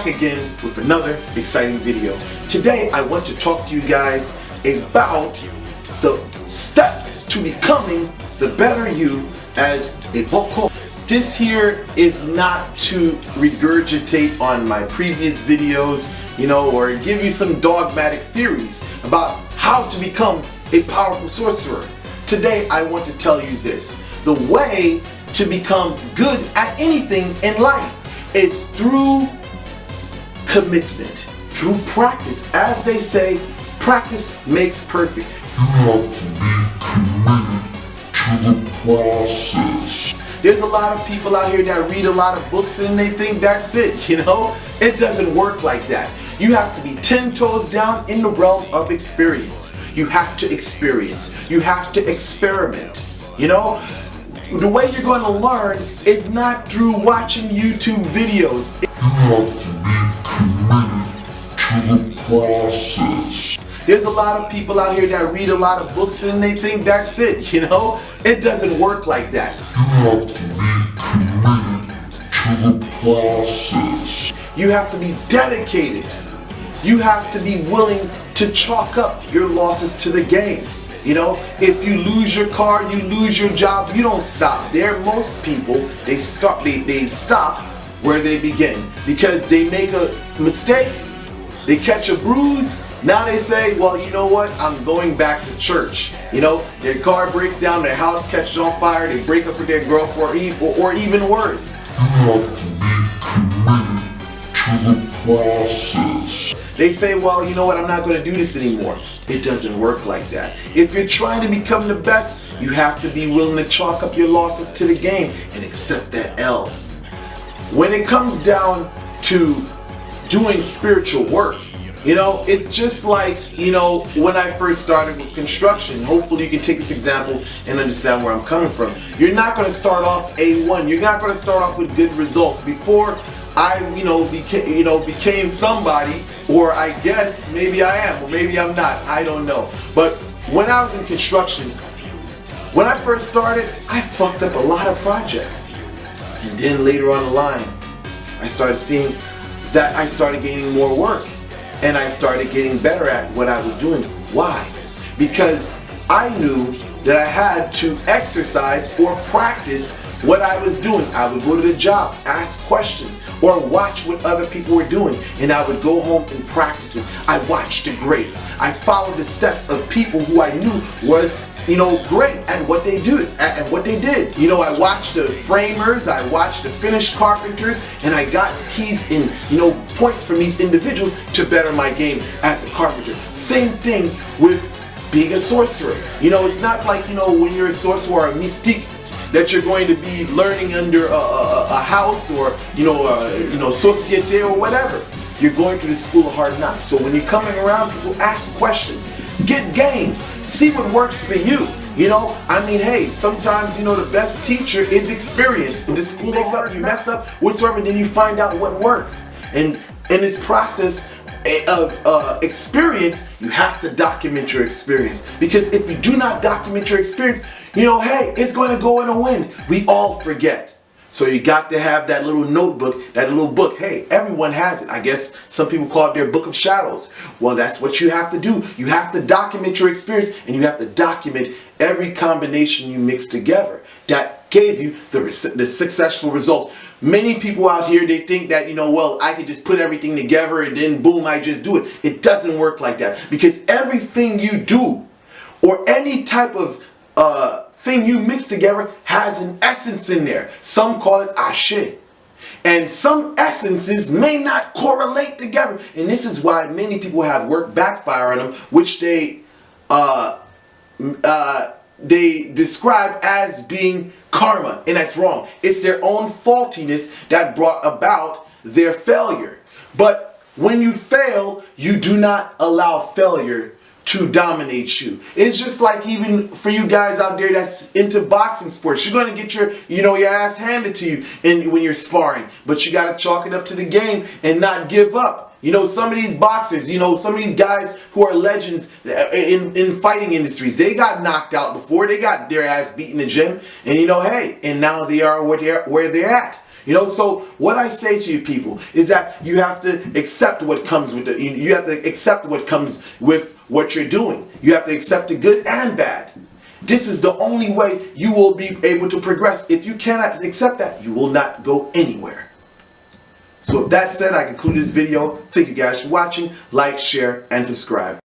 back again with another exciting video. Today I want to talk to you guys about the steps to becoming the better you as a boko. This here is not to regurgitate on my previous videos, or give you some dogmatic theories about how to become a powerful sorcerer. Today I want to tell you this. The way to become good at anything in life is through commitment, through practice. As they say, practice makes perfect. You have to be committed to the process. There's a lot of people out here that read a lot of books and they think that's it, It doesn't work like that. You have to be 10 toes down in the realm of experience. You have to experience. You have to experiment, The way you're going to learn is not through watching YouTube videos. You have to be committed to the process. There's a lot of people out here that read a lot of books and they think that's it, It doesn't work like that. You have to be committed to the process. You have to be dedicated. You have to be willing to chalk up your losses to the game. If you lose your car, you lose your job, you don't stop there. Most people, they stop where they begin because they make a mistake, they catch a bruise. Now they say, well, you know what? I'm going back to church. Their car breaks down, their house catches on fire, they break up with their girlfriend, or even worse. You have to be committed to the process. They say, well, you know what? I'm not going to do this anymore. It doesn't work like that. If you're trying to become the best, you have to be willing to chalk up your losses to the game and accept that L. When it comes down to doing spiritual work, it's just like, when I first started with construction. Hopefully you can take this example and understand where I'm coming from. You're not going to start off A1. You're not going to start off with good results. Before I, became somebody, or I guess maybe I am, or maybe I'm not, I don't know. But when I was in construction, when I first started, I fucked up a lot of projects. And then later on the line, I started seeing that I started gaining more work. And I started getting better at what I was doing. Why? Because I knew that I had to exercise or practice what I was doing. I would go to the job, ask questions, or watch what other people were doing, and I would go home and practice it. I watched the greats. I followed the steps of people who I knew was, great at what they do, at what they did. I watched the framers, I watched the finished carpenters, and I got keys and, points from these individuals to better my game as a carpenter. Same thing with being a sorcerer. It's not like, when you're a sorcerer or a mystique, that you're going to be learning under a house or societe or whatever. You're going to the school of hard knocks. So when you're coming around, people ask questions, get game, see what works for you. Hey, sometimes the best teacher is experience. In the school of hard, you mess up whatsoever, and then you find out what works. And in this process of experience, you have to document your experience, because if you do not document your experience, hey, it's going to go in the wind. We all forget. So you got to have that little notebook, that little book. Hey, everyone has it. I guess some people call it their book of shadows. Well, that's what you have to do. You have to document your experience, and you have to document every combination you mix together that gave you the successful results. Many people out here, they think that, I could just put everything together and then boom, I just do it. It doesn't work like that, because everything you do or any type of thing you mix together has an essence in there. Some call it ashe. And some essences may not correlate together. And this is why many people have work backfire on them, which they describe as being karma, and that's wrong. It's their own faultiness that brought about their failure. But when you fail, you do not allow failure to dominate you. It's just like, even for you guys out there that's into boxing sports, you're going to get your ass handed to you when you're sparring, but you got to chalk it up to the game and not give up. Some of these boxers, some of these guys who are legends in fighting industries, they got knocked out before, they got their ass beat in the gym, and hey, and now they are where they're at. You know, so what I say to you people is that you have to accept what comes with it. You have to accept what comes with what you're doing. You have to accept the good and bad. This is the only way you will be able to progress. If you cannot accept that, you will not go anywhere. So with that said, I conclude this video. Thank you guys for watching. Like, share, and subscribe.